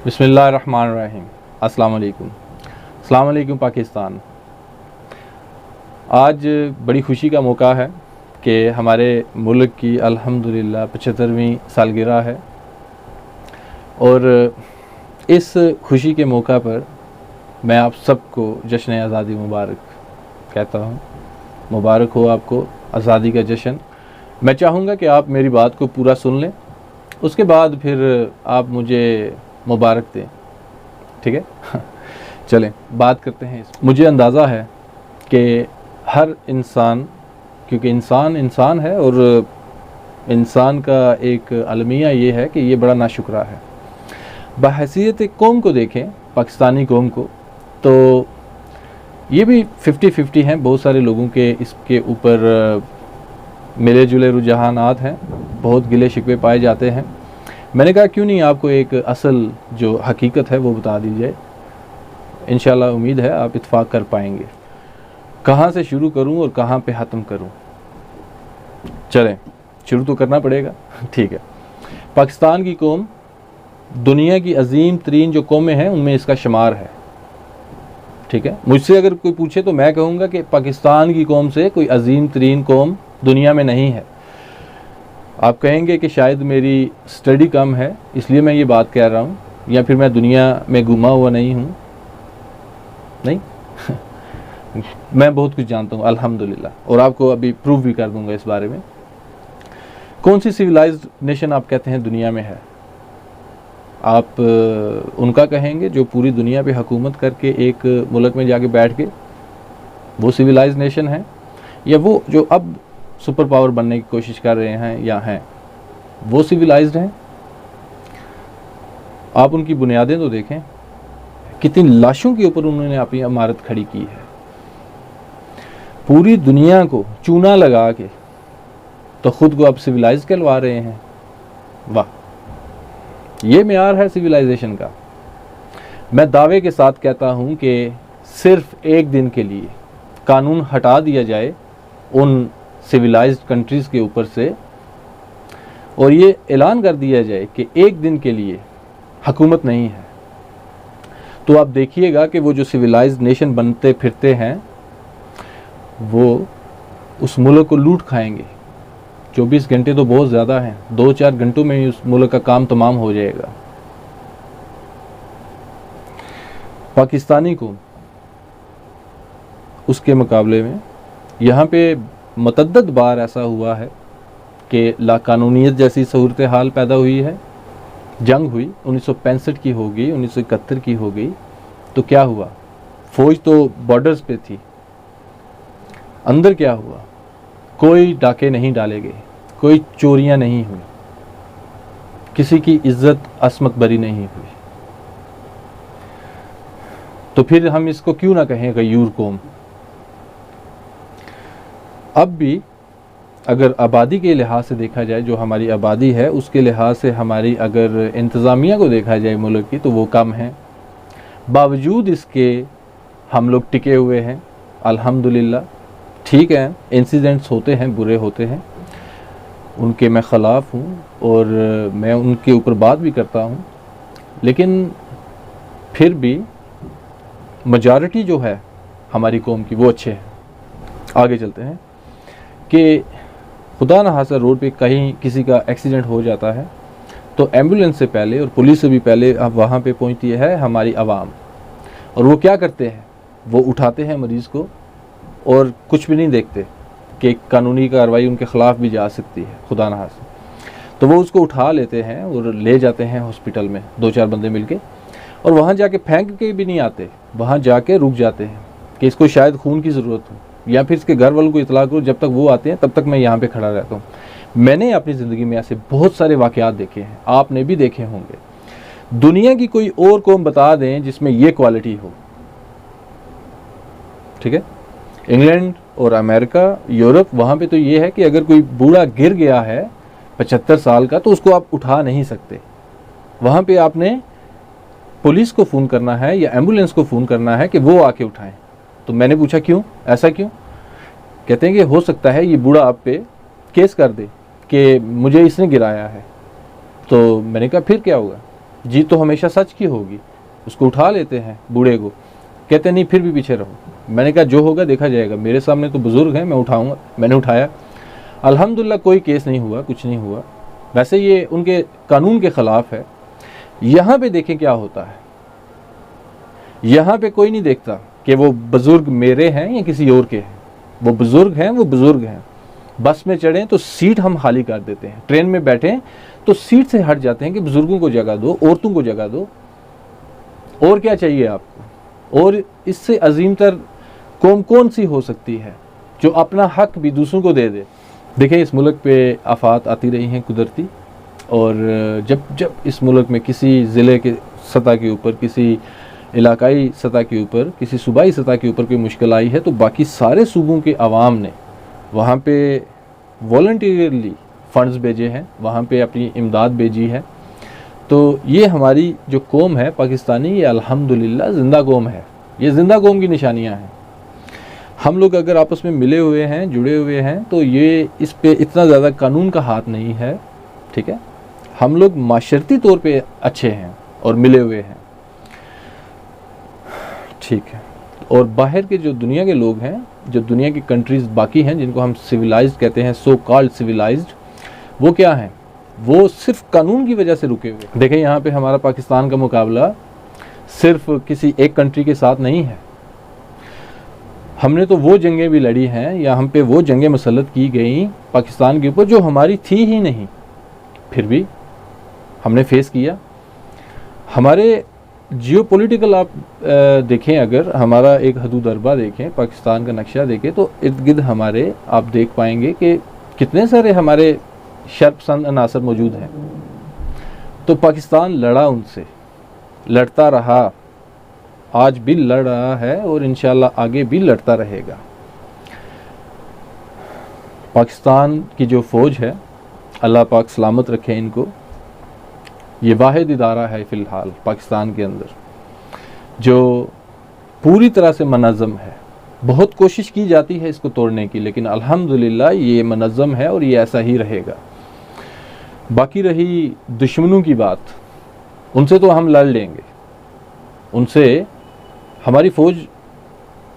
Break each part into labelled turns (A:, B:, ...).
A: बिस्मिल्लाहिर्रहमानिर्रहीम। अस्सलाम वालेकुम। अस्सलाम वालेकुम पाकिस्तान। आज बड़ी खुशी का मौका है कि हमारे मुल्क की अल्हम्दुलिल्लाह 75वीं सालगिरह है और इस खुशी के मौका पर मैं आप सबको जश्न आज़ादी मुबारक कहता हूँ। मुबारक हो आपको आज़ादी का जश्न। मैं चाहूँगा कि आप मेरी बात को पूरा सुन लें, उसके बाद फिर आप मुझे मुबारक दें, ठीक है। चलें बात करते हैं। मुझे अंदाज़ा है कि हर इंसान, क्योंकि इंसान इंसान है और इंसान का एक अलमिया ये है कि ये बड़ा नाशुक्रा है। बहैसियत एक कौम को देखें, पाकिस्तानी कौम को, तो ये भी 50-50 हैं। बहुत सारे लोगों के इसके ऊपर मिले जुले रुझानात हैं, बहुत गिले शिकवे पाए जाते हैं। मैंने कहा क्यों नहीं आपको एक असल जो हकीकत है वो बता दी जाए। इंशाल्लाह उम्मीद है आप इत्फाक कर पाएंगे। कहाँ से शुरू करूँ और कहाँ पे ख़त्म करूँ? चलें, शुरू तो करना पड़ेगा, ठीक है। पाकिस्तान की कौम दुनिया की अजीम तरीन जो कौमें हैं उनमें इसका शुमार है, ठीक है। मुझसे अगर कोई पूछे तो मैं कहूँगा कि पाकिस्तान की कौम से कोई अजीम तरीन कौम दुनिया में नहीं है। आप कहेंगे कि शायद मेरी स्टडी कम है इसलिए मैं ये बात कह रहा हूँ, या फिर मैं दुनिया में घुमा हुआ नहीं हूँ। नहीं मैं बहुत कुछ जानता हूँ अल्हम्दुलिल्लाह, और आपको अभी प्रूव भी कर दूंगा इस बारे में। कौन सी सिविलाइज्ड नेशन आप कहते हैं दुनिया में है? आप उनका कहेंगे जो पूरी दुनिया पे हुकूमत करके एक मुल्क में जाके बैठ के, वो सिविलाइज्ड नेशन है? या वो जो अब सुपर पावर बनने की कोशिश कर रहे हैं या हैं, वो सिविलाइज्ड हैं? आप उनकी बुनियादें तो देखें, कितनी लाशों के ऊपर उन्होंने अपनी इमारत खड़ी की है। पूरी दुनिया को चूना लगा के तो खुद को अब सिविलाइज कहलवा रहे हैं। वाह, ये मेयार है सिविलाइजेशन का। मैं दावे के साथ कहता हूं कि सिर्फ एक दिन के लिए कानून हटा दिया जाए उन सिविलाइज्ड कंट्रीज़ के ऊपर से, और ये ऐलान कर दिया जाए कि एक दिन के लिए हुकूमत नहीं है, तो आप देखिएगा कि वो जो सिविलाइज्ड नेशन बनते फिरते हैं वो उस मुल्क को लूट खाएंगे। 24 घंटे तो बहुत ज़्यादा हैं, 2-4 घंटों में ही उस मुल्क का काम तमाम हो जाएगा। पाकिस्तानी को उसके मुकाबले में यहाँ पे मतअद्दद बार ऐसा हुआ है कि लाकानूनियत जैसी सूरत हाल पैदा हुई है। जंग हुई, 1965 की हो गई, 1971 की हो गई, तो क्या हुआ? फौज तो बॉर्डर्स पे थी, अंदर क्या हुआ? कोई डाके नहीं डाले गए, कोई चोरियां नहीं हुई, किसी की इज्जत असमत बरी नहीं हुई। तो फिर हम इसको क्यों ना कहें गयूर कौम? अब भी अगर आबादी के लिहाज से देखा जाए, जो हमारी आबादी है उसके लिहाज से हमारी अगर इंतज़ामिया को देखा जाए मुल्क की, तो वो कम है। बावजूद इसके हम लोग टिके हुए हैं अल्हम्दुलिल्लाह। ठीक है, इंसिडेंट्स होते हैं, बुरे होते हैं, उनके मैं ख़िलाफ़ हूँ और मैं उनके ऊपर बात भी करता हूँ, लेकिन फिर भी मेजॉरिटी जो है हमारी कौम की वो अच्छे हैं। आगे चलते हैं कि खुदा न खास्ता रोड पे कहीं किसी का एक्सीडेंट हो जाता है तो एम्बुलेंस से पहले और पुलिस से भी पहले अब वहाँ पे पहुँचती है हमारी आवाम, और वो क्या करते हैं? वो उठाते हैं मरीज़ को और कुछ भी नहीं देखते कि कानूनी कार्रवाई उनके ख़िलाफ़ भी जा सकती है, खुदा न खास्ता। तो वो उसको उठा लेते हैं और ले जाते हैं हॉस्पिटल में, 2-4 बंदे मिलके, और वहाँ जाके फेंक के भी नहीं आते, वहाँ जाके रुक जाते हैं कि इसको शायद खून की ज़रूरत हो, या फिर इसके घर वालों को इतला करो, जब तक वो आते हैं तब तक मैं यहाँ पे खड़ा रहता हूँ। मैंने अपनी ज़िंदगी में ऐसे बहुत सारे वाक़यात देखे हैं, आपने भी देखे होंगे। दुनिया की कोई और कौम बता दें जिसमें ये क्वालिटी हो, ठीक है। इंग्लैंड और अमेरिका, यूरोप, वहाँ पे तो ये है कि अगर कोई बूढ़ा गिर गया है 75 साल का तो उसको आप उठा नहीं सकते। वहाँ पे आपने पुलिस को फ़ोन करना है या एम्बुलेंस को फ़ोन करना है कि वो आके उठाएं। तो मैंने पूछा क्यों, ऐसा क्यों? कहते हैं कि हो सकता है ये बूढ़ा आप पे केस कर दे कि मुझे इसने गिराया है। तो मैंने कहा फिर क्या होगा? जीत तो हमेशा सच की होगी। उसको उठा लेते हैं बूढ़े को, कहते नहीं फिर भी पीछे रहो। मैंने कहा जो होगा देखा जाएगा, मेरे सामने तो बुजुर्ग हैं, मैं उठाऊंगा। मैंने उठाया, अल्हम्दुलिल्लाह कोई केस नहीं हुआ, कुछ नहीं हुआ। वैसे ये उनके कानून के ख़िलाफ़ है। यहाँ पे देखें क्या होता है, यहाँ पे कोई नहीं देखता कि वो बुज़ुर्ग मेरे हैं या किसी और के हैं। वो बुज़ुर्ग हैं, वो बुज़ुर्ग हैं। बस में चढ़ें तो सीट हम खाली कर देते हैं, ट्रेन में बैठें तो सीट से हट जाते हैं कि बुज़ुर्गों को जगह दो, औरतों को जगह दो। और क्या चाहिए आपको? और इससे अजीमतर कौम कौन सी हो सकती है जो अपना हक भी दूसरों को दे दे? देखिए, इस मुल्क पे आफात आती रही हैं कुदरती, और जब इस मुल्क में किसी ज़िले के सतह के ऊपर, किसी इलाकाई सतह के ऊपर, किसी सूबाई सतह के ऊपर कोई मुश्किल आई है तो बाकी सारे सूबों के अवाम ने वहाँ पे वॉलंटियरली फ़ंड्स भेजे हैं, वहाँ पे अपनी इमदाद भेजी है। तो ये हमारी जो कौम है पाकिस्तानी, ये अल्हम्दुलिल्लाह ज़िंदा कौम है। ये ज़िंदा कौम की निशानियाँ हैं। हम लोग अगर आपस में मिले हुए हैं, जुड़े हुए हैं, तो ये इस पे इतना ज़्यादा कानून का हाथ नहीं है, ठीक है। हम लोग माशरती तौर पे अच्छे हैं और मिले हुए हैं, ठीक है। और बाहर के जो दुनिया के लोग हैं, जो दुनिया की कंट्रीज़ बाकी हैं जिनको हम सिविलाइज्ड कहते हैं, सो कॉल्ड सिविलाइज्ड, वो क्या हैं? वो सिर्फ कानून की वजह से रुके हुए। देखें, यहाँ पे हमारा पाकिस्तान का मुकाबला सिर्फ किसी एक कंट्री के साथ नहीं है। हमने तो वो जंगें भी लड़ी हैं, या हम पे वो जंगें मुसल्लत की गई पाकिस्तान के ऊपर जो हमारी थी ही नहीं, फिर भी हमने फेस किया। हमारे जियोपॉलिटिकल आप देखें, अगर हमारा एक हदूद अरबा देखें, पाकिस्तान का नक्शा देखें, तो इर्द गिर्द हमारे आप देख पाएंगे कि कितने सारे हमारे शर्पसंद अनासर मौजूद हैं। तो पाकिस्तान लड़ा उनसे, लड़ता रहा, आज भी लड़ रहा है और इंशाल्लाह आगे भी लड़ता रहेगा। पाकिस्तान की जो फ़ौज है, अल्लाह पाक सलामत रखे इनको, ये वाहिद इदारा है फ़िलहाल पाकिस्तान के अंदर जो पूरी तरह से मनज़्ज़म है। बहुत कोशिश की जाती है इसको तोड़ने की, लेकिन अल्हम्दुलिल्लाह ये मनज़्ज़म है और ये ऐसा ही रहेगा। बाकी रही दुश्मनों की बात, उनसे तो हम लड़ लेंगे, उनसे हमारी फ़ौज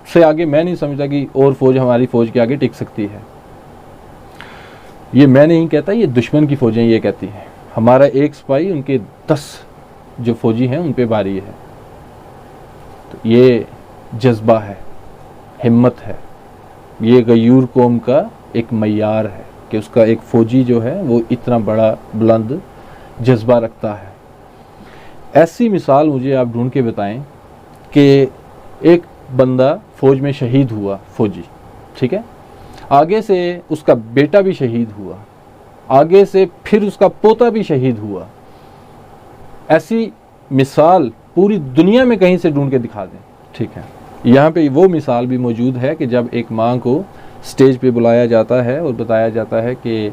A: से आगे मैं नहीं समझता कि और फ़ौज हमारी फ़ौज के आगे टिक सकती है। ये मैं नहीं कहता, ये दुश्मन की फ़ौजें ये कहती हैं। हमारा एक सिपाही, उनके 10 जो फ़ौजी हैं उन पे भारी है। तो ये जज्बा है, हिम्मत है, ये गयूर कौम का एक मय्यार है कि उसका एक फ़ौजी जो है वो इतना बड़ा बुलंद जज्बा रखता है। ऐसी मिसाल मुझे आप ढूंढ के बताएं कि एक बंदा फ़ौज में शहीद हुआ, फ़ौजी, ठीक है, आगे से उसका बेटा भी शहीद हुआ, आगे से फिर उसका पोता भी शहीद हुआ। ऐसी मिसाल पूरी दुनिया में कहीं से ढूंढ के दिखा दें, ठीक है। यहाँ पे वो मिसाल भी मौजूद है कि जब एक माँ को स्टेज पे बुलाया जाता है और बताया जाता है कि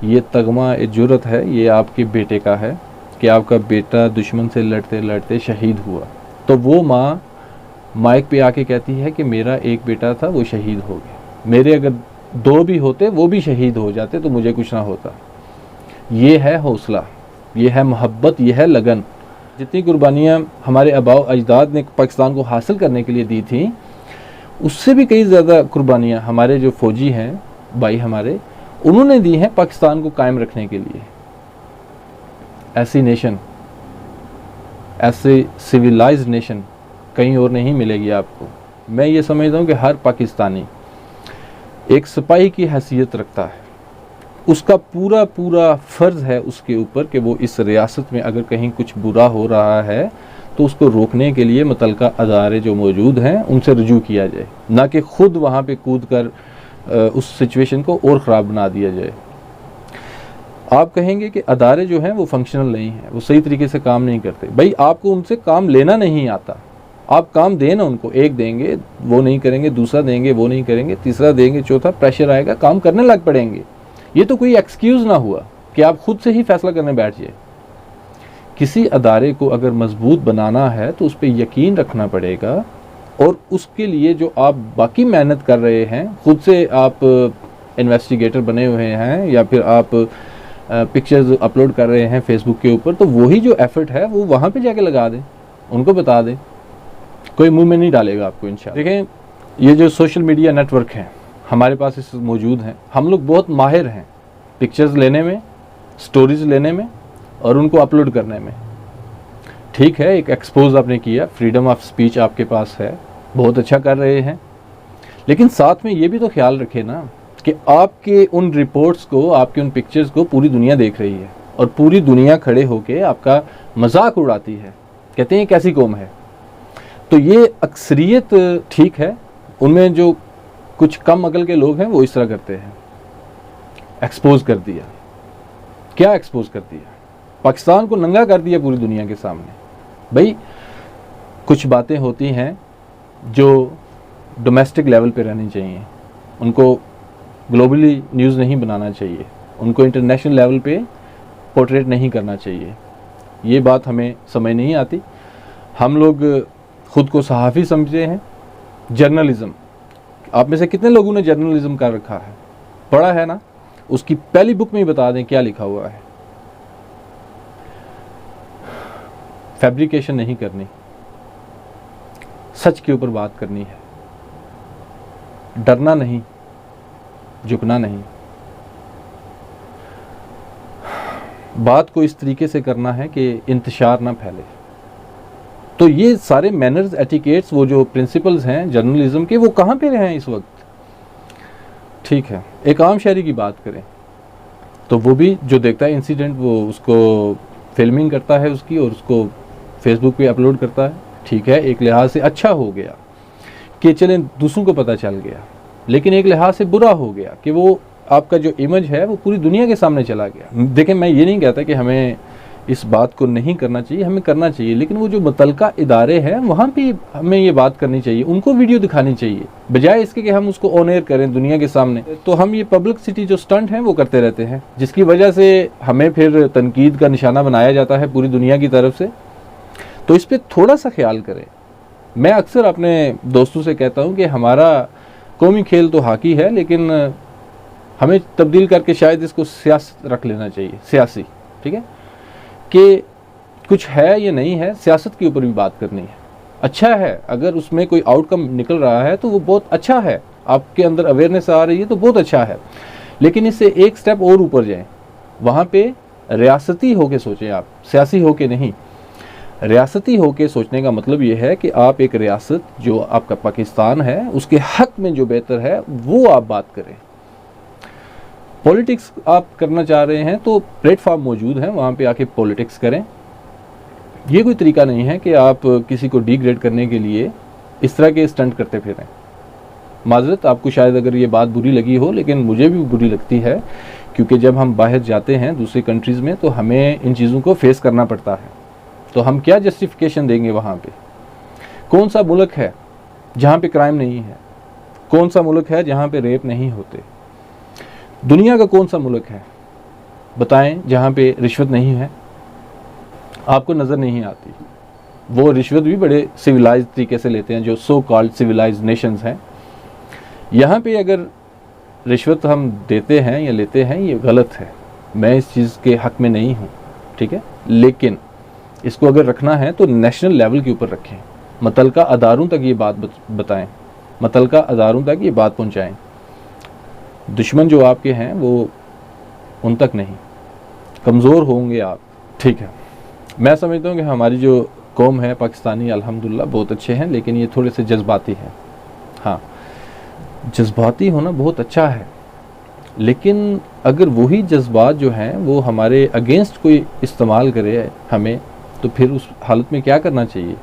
A: ये तगमा जुर्रत है, ये आपके बेटे का है कि आपका बेटा दुश्मन से लड़ते लड़ते शहीद हुआ, तो वो माँ माइक पे आके कहती है कि मेरा एक बेटा था, वो शहीद हो गया, मेरे अगर 2 भी होते वो भी शहीद हो जाते तो मुझे कुछ ना होता। ये है हौसला, ये है मोहब्बत, ये है लगन। जितनी कुर्बानियाँ हमारे आबाओ अजदाद ने पाकिस्तान को हासिल करने के लिए दी थी, उससे भी कई ज़्यादा कुर्बानियाँ हमारे जो फ़ौजी हैं भाई हमारे, उन्होंने दी हैं पाकिस्तान को कायम रखने के लिए। ऐसी नेशन, ऐसे सिविलाइज्ड नेशन कहीं और नहीं मिलेगी आपको। मैं ये समझता हूँ कि हर पाकिस्तानी एक सिपाही की हैसियत रखता है, उसका पूरा पूरा फ़र्ज़ है उसके ऊपर कि वो इस रियासत में अगर कहीं कुछ बुरा हो रहा है तो उसको रोकने के लिए मुतलका अदारे जो मौजूद हैं उनसे रुजू किया जाए, ना कि ख़ुद वहाँ पे कूद कर उस सिचुएशन को और ख़राब बना दिया जाए। आप कहेंगे कि अदारे जो हैं वो फंक्शनल नहीं हैं, वो सही तरीके से काम नहीं करते। भाई आपको उनसे काम लेना नहीं आता, आप काम देना उनको, एक देंगे वो नहीं करेंगे, दूसरा देंगे वो नहीं करेंगे, तीसरा देंगे, चौथा, प्रेशर आएगा, काम करने लग पड़ेंगे। ये तो कोई एक्सक्यूज़ ना हुआ कि आप खुद से ही फैसला करने बैठ जाए। किसी अदारे को अगर मजबूत बनाना है तो उस पर यकीन रखना पड़ेगा, और उसके लिए जो आप बाकी मेहनत कर रहे हैं, खुद से आप इन्वेस्टिगेटर बने हुए हैं या फिर आप पिक्चर्स अपलोड कर रहे हैं फेसबुक के ऊपर, तो वही जो एफर्ट है वो वहाँ पे जाके लगा दें, उनको बता दें, कोई मुंह में नहीं डालेगा आपको इंशाल्लाह। देखें, ये जो सोशल मीडिया नेटवर्क हैं हमारे पास इस मौजूद हैं, हम लोग बहुत माहिर हैं पिक्चर्स लेने में, स्टोरीज लेने में और उनको अपलोड करने में। ठीक है, एक एक्सपोज आपने किया, फ्रीडम ऑफ स्पीच आपके पास है, बहुत अच्छा कर रहे हैं, लेकिन साथ में ये भी तो ख्याल रखें ना कि आपके उन रिपोर्ट्स को, आपके उन पिक्चर्स को पूरी दुनिया देख रही है और पूरी दुनिया खड़े होके आपका मजाक उड़ाती है, कहते हैं कैसी कौम है। तो ये अक्सरियत ठीक है, उनमें जो कुछ कम अकल के लोग हैं वो इस तरह करते हैं। एक्सपोज कर दिया, क्या एक्सपोज कर दिया? पाकिस्तान को नंगा कर दिया पूरी दुनिया के सामने। भाई कुछ बातें होती हैं जो डोमेस्टिक लेवल पे रहनी चाहिए, उनको ग्लोबली न्यूज़ नहीं बनाना चाहिए, उनको इंटरनेशनल लेवल पे पोर्ट्रेट नहीं करना चाहिए। ये बात हमें समझ नहीं आती। हम लोग ख़ुद को सहाफ़ी समझते हैं। जर्नलिज़म, आप में से कितने लोगों ने जर्नलिज़म कर रखा है, पढ़ा है ना? उसकी पहली बुक में ही बता दें क्या लिखा हुआ है। फैब्रिकेशन नहीं करनी, सच के ऊपर बात करनी है, डरना नहीं, झुकना नहीं, बात को इस तरीके से करना है कि इंतशार ना फैले। तो ये सारे मैनर्स, एटिकेट्स, वो जो प्रिंसिपल्स हैं जर्नलिज्म के, वो कहाँ पे रहे हैं इस वक्त? ठीक है, एक आम शहरी की बात करें तो वो भी जो देखता है इंसिडेंट, वो उसको फिल्मिंग करता है उसकी और उसको फेसबुक पे अपलोड करता है। ठीक है, एक लिहाज से अच्छा हो गया कि चलें दूसरों को पता चल गया, लेकिन एक लिहाज से बुरा हो गया कि वो आपका जो इमेज है वो पूरी दुनिया के सामने चला गया। देखें, मैं ये नहीं कहता कि हमें इस बात को नहीं करना चाहिए, हमें करना चाहिए, लेकिन वो जो मुतलका इदारे हैं वहाँ पे हमें ये बात करनी चाहिए, उनको वीडियो दिखानी चाहिए, बजाय इसके कि हम उसको ऑन एयर करें दुनिया के सामने। तो हम ये पब्लिसिटी जो स्टंट हैं वो करते रहते हैं, जिसकी वजह से हमें फिर तनकीद का निशाना बनाया जाता है पूरी दुनिया की तरफ से। तो इस पर थोड़ा सा ख्याल करें। मैं अक्सर अपने दोस्तों से कहता हूँ कि हमारा कौमी खेल तो हॉकी है, लेकिन हमें तब्दील करके शायद इसको सियासत रख लेना चाहिए, सियासी। ठीक है, कि कुछ है या नहीं है, सियासत के ऊपर भी बात करनी है। अच्छा है, अगर उसमें कोई आउटकम निकल रहा है तो वो बहुत अच्छा है, आपके अंदर अवेयरनेस आ रही है तो बहुत अच्छा है, लेकिन इससे एक स्टेप और ऊपर जाएं, वहाँ पे रियासती होके सोचें आप, सियासी होके नहीं। रियासती होके सोचने का मतलब ये है कि आप एक रियासत जो आपका पाकिस्तान है उसके हक में जो बेहतर है वो आप बात करें। पॉलिटिक्स आप करना चाह रहे हैं तो प्लेटफॉर्म मौजूद हैं, वहाँ पे आके पॉलिटिक्स करें। ये कोई तरीका नहीं है कि आप किसी को डिग्रेड करने के लिए इस तरह के स्टंट करते फिरें। माजरत, आपको शायद अगर ये बात बुरी लगी हो, लेकिन मुझे भी बुरी लगती है, क्योंकि जब हम बाहर जाते हैं दूसरी कंट्रीज़ में तो हमें इन चीज़ों को फेस करना पड़ता है। तो हम क्या जस्टिफिकेशन देंगे वहाँ पे? कौन सा मुल्क है जहाँ पे क्राइम नहीं है? कौन सा मुल्क है जहाँ पे रेप नहीं होते? दुनिया का कौन सा मुल्क है बताएं जहाँ पे रिश्वत नहीं है? आपको नज़र नहीं आती। वो रिश्वत भी बड़े सिविलाइज्ड तरीके से लेते हैं, जो सो कॉल्ड सिविलाइज्ड नेशंस हैं। यहाँ पे अगर रिश्वत हम देते हैं या लेते हैं, ये गलत है, मैं इस चीज़ के हक़ में नहीं हूँ। ठीक है, लेकिन इसको अगर रखना है तो नेशनल लेवल के ऊपर रखें, मुतलका अदारों तक ये बात बताएं, मुतलका अदारों तक ये बात पहुँचाएँ। दुश्मन जो आपके हैं वो उन तक नहीं, कमज़ोर होंगे आप। ठीक है, मैं समझता हूँ कि हमारी जो कौम है पाकिस्तानी, अल्हम्दुलिल्लाह बहुत अच्छे हैं, लेकिन ये थोड़े से जज्बाती हैं। हाँ, जज्बाती होना बहुत अच्छा है, लेकिन अगर वही जज्बात जो हैं वो हमारे अगेंस्ट कोई इस्तेमाल करे हमें, तो फिर उस हालत में क्या करना चाहिए?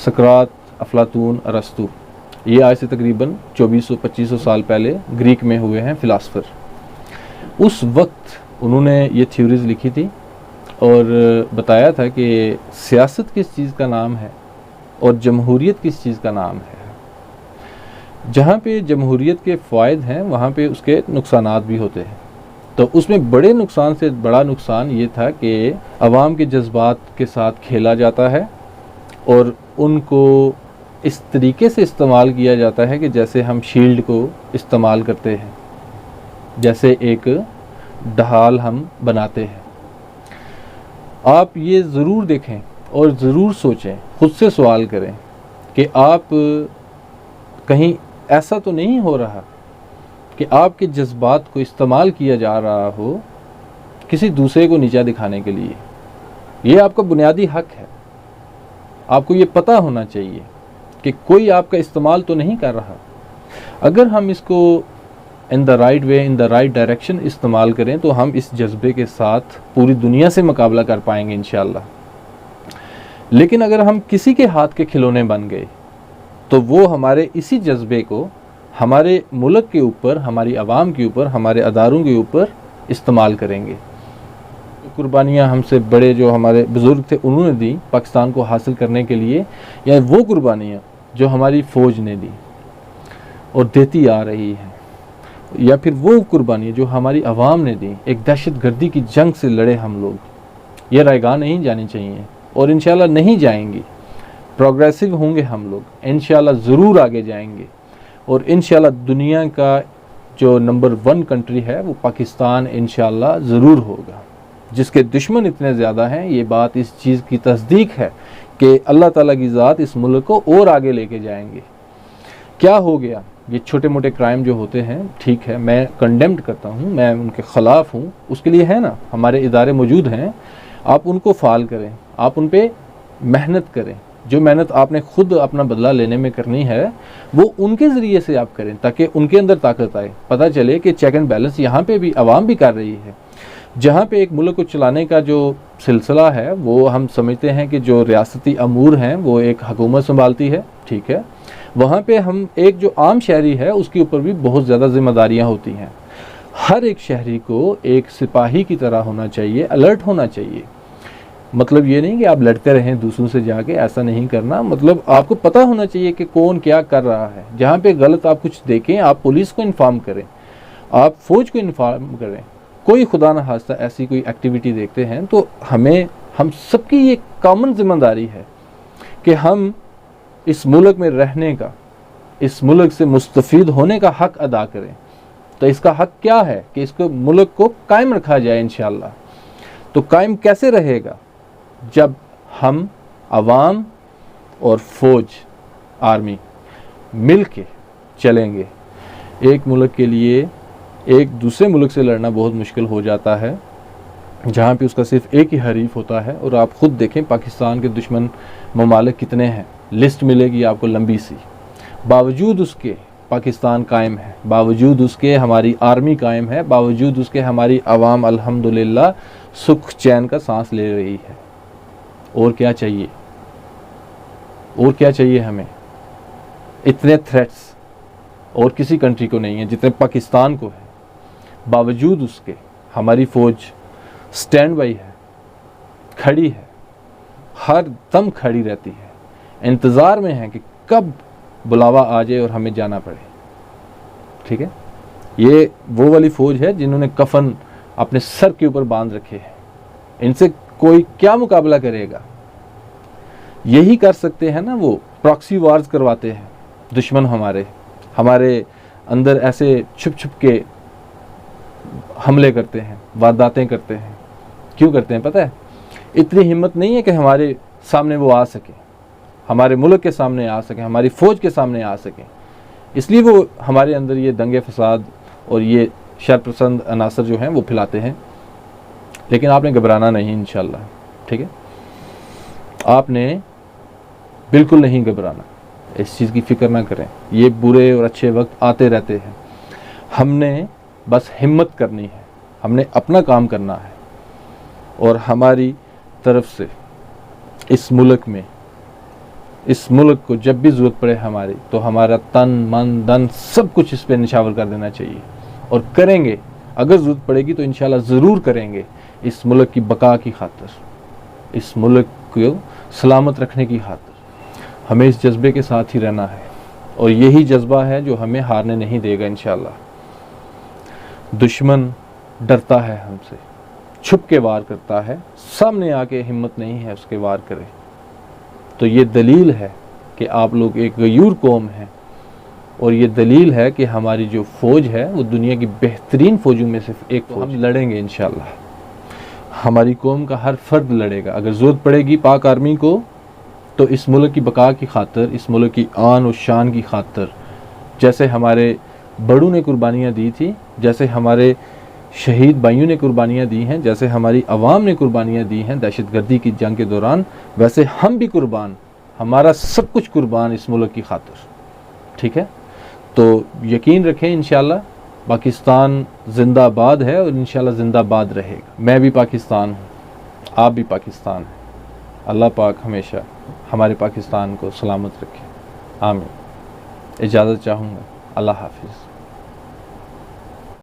A: सकरात, अफलातून, अरस्तु, ये आज से तकरीबन 2400-2500 साल पहले ग्रीक में हुए हैं फ़िलासफ़र। उस वक्त उन्होंने ये थ्योरीज़ लिखी थी और बताया था कि सियासत किस चीज़ का नाम है और जमहूरियत किस चीज़ का नाम है। जहाँ पे जमहूरियत के फ़ायदे हैं वहाँ पे उसके नुकसानात भी होते हैं। तो उसमें बड़े नुकसान से बड़ा नुकसान ये था कि अवाम के जज्बात के साथ खेला जाता है और उनको इस तरीके से इस्तेमाल किया जाता है कि जैसे हम शील्ड को इस्तेमाल करते हैं, जैसे एक ढाल हम बनाते हैं। आप ये ज़रूर देखें और ज़रूर सोचें, खुद से सवाल करें कि आप कहीं ऐसा तो नहीं हो रहा कि आपके जज्बात को इस्तेमाल किया जा रहा हो किसी दूसरे को नीचा दिखाने के लिए। ये आपका बुनियादी हक है। आपको ये पता होना चाहिए कि कोई आपका इस्तेमाल तो नहीं कर रहा। अगर हम इसको in the right way, in the right direction इस्तेमाल करें तो हम इस जज्बे के साथ पूरी दुनिया से मुकाबला कर पाएंगे इंशाअल्लाह। लेकिन अगर हम किसी के हाथ के खिलौने बन गए तो वो हमारे इसी जज्बे को हमारे मुल्क के ऊपर, हमारी आवाम के ऊपर, हमारे अदारों के ऊपर इस्तेमाल करेंगे। कुर्बानियाँ हमसे बड़े जो हमारे बुज़ुर्ग थे उन्होंने दी पाकिस्तान को हासिल करने के लिए, या वो कुर्बानियाँ जो हमारी फ़ौज ने दी और देती आ रही है, या फिर वो कुर्बानियाँ जो हमारी आवाम ने दी, एक दहशतगर्दी की जंग से लड़े हम लोग, ये रायगाह नहीं जानी चाहिए और इंशाल्लाह नहीं जाएंगी। प्रोग्रेसिव होंगे हम लोग, इंशाल्लाह ज़रूर आगे जाएंगे और इंशाल्लाह दुनिया का जो नंबर 1 कंट्री है वो पाकिस्तान इंशाल्लाह ज़रूर होगा, जिसके दुश्मन इतने ज़्यादा हैं। ये बात इस चीज़ की तस्दीक है कि अल्लाह ताला की ज़ात इस मुल्क को और आगे लेके जाएंगे। क्या हो गया, ये छोटे मोटे क्राइम जो होते हैं, ठीक है, मैं कंडेम्ड करता हूँ, मैं उनके ख़िलाफ़ हूँ, उसके लिए है ना हमारे इदारे मौजूद हैं, आप उनको फ़ाल करें, आप उन पर मेहनत करें। जो मेहनत आपने खुद अपना बदला लेने में करनी है वो उनके ज़रिए से आप करें, ताकि उनके अंदर ताकत आए, पता चले कि चेक एंड बैलेंस यहाँ पे भी आवाम भी कर रही है। जहाँ पे एक मुल्क को चलाने का जो सिलसिला है वो हम समझते हैं कि जो रियासती अमूर हैं वो एक हुकूमत संभालती है, ठीक है, वहाँ पे हम एक जो आम शहरी है उसके ऊपर भी बहुत ज़्यादा जिम्मेदारियाँ होती हैं। हर एक शहरी को एक सिपाही की तरह होना चाहिए, अलर्ट होना चाहिए। मतलब ये नहीं कि आप लड़ते रहें दूसरों से जाके, ऐसा नहीं करना। मतलब आपको पता होना चाहिए कि कौन क्या कर रहा है। जहाँ पे गलत आप कुछ देखें आप पुलिस को इन्फॉर्म करें, आप फौज को इन्फॉर्म करें। कोई खुदा न खास्ता ऐसी कोई एक्टिविटी देखते हैं तो हम सबकी ये कॉमन जिम्मेदारी है कि हम इस मुल्क में रहने का, इस मुल्क से मुस्तफ़ीद होने का हक अदा करें। तो इसका हक क्या है कि इसको मुल्क को कायम रखा जाए इंशाअल्लाह। तो कायम कैसे रहेगा? जब हम आवाम और फ़ौज, आर्मी मिल के चलेंगे। एक मुल्क के लिए एक दूसरे मुल्क से लड़ना बहुत मुश्किल हो जाता है, जहाँ पे उसका सिर्फ एक ही हरीफ होता है। और आप ख़ुद देखें पाकिस्तान के दुश्मन ममालिक कितने हैं, लिस्ट मिलेगी आपको लंबी सी। बावजूद उसके पाकिस्तान कायम है, बावजूद उसके हमारी आर्मी कायम है, बावजूद उसके हमारी आवाम अल्हम्दुलिल्लाह सुख चैन का सांस ले रही है। और क्या चाहिए? और क्या चाहिए हमें? इतने थ्रेट्स और किसी कंट्री को नहीं है जितने पाकिस्तान को है। बावजूद उसके हमारी फ़ौज स्टैंड बाई है, खड़ी है, हर दम खड़ी रहती है, इंतज़ार में है कि कब बुलावा आ जाए और हमें जाना पड़े। ठीक है, ये वो वाली फ़ौज है जिन्होंने कफन अपने सर के ऊपर बांध रखे हैं। इनसे कोई क्या मुकाबला करेगा? यही कर सकते हैं ना, वो प्रॉक्सी वार्स करवाते हैं दुश्मन हमारे अंदर ऐसे छुप छुप के हमले करते हैं, वारदातें करते हैं। क्यों करते हैं पता है? इतनी हिम्मत नहीं है कि हमारे सामने वो आ सके, हमारे मुल्क के सामने आ सके, हमारी फ़ौज के सामने आ सके। इसलिए वो हमारे अंदर ये दंगे फसाद और ये शरपसंद अनासर जो हैं वो फैलाते हैं। लेकिन आपने घबराना नहीं इंशाअल्लाह, ठीक है? आपने बिल्कुल नहीं घबराना, इस चीज़ की फ़िक्र ना करें। ये बुरे और अच्छे वक्त आते रहते हैं, हमने बस हिम्मत करनी है, हमने अपना काम करना है। और हमारी तरफ से इस मुल्क में, इस मुल्क को जब भी ज़रूरत पड़े हमारी, तो हमारा तन मन धन सब कुछ इस पर निछावर कर देना चाहिए। और करेंगे, अगर ज़रूरत पड़ेगी तो इंशाल्लाह ज़रूर करेंगे, इस मुल्क की बका की खातिर, इस मुल्क को सलामत रखने की खातिर। हमें इस जज्बे के साथ ही रहना है और यही जज्बा है जो हमें हारने नहीं देगा इंशाल्लाह। दुश्मन डरता है हमसे, छुप के वार करता है, सामने आके हिम्मत नहीं है उसके वार करे। तो ये दलील है कि आप लोग एक गयूर कौम हैं, और ये दलील है कि हमारी जो फ़ौज है वो दुनिया की बेहतरीन फ़ौजों में से एक फ़ौज। हम लड़ेंगे इंशाअल्लाह, हमारी कौम का हर फर्द लड़ेगा। अगर ज़रूरत पड़ेगी पाक आर्मी को, तो इस मुल्क की बका की खातर, इस मुल्क की आन और शान की खातर, जैसे हमारे बड़ों ने कुर्बानियाँ दी थी, जैसे हमारे शहीद भाइयों ने कुर्बानियाँ दी हैं, जैसे हमारी आवाम ने कुर्बानियाँ दी हैं दहशतगर्दी की जंग के दौरान, वैसे हम भी कुर्बान, हमारा सब कुछ कुर्बान इस मुल्क की खातर। ठीक है, तो यकीन रखें इंशाअल्लाह पाकिस्तान जिंदाबाद है और इंशाअल्लाह जिंदाबाद रहेगा। मैं भी पाकिस्तान हूँ, आप भी पाकिस्तान हैं। अल्लाह पाक हमेशा हमारे पाकिस्तान को सलामत रखे, आमीन। इजाज़त चाहूँगा, अल्लाह हाफिज़।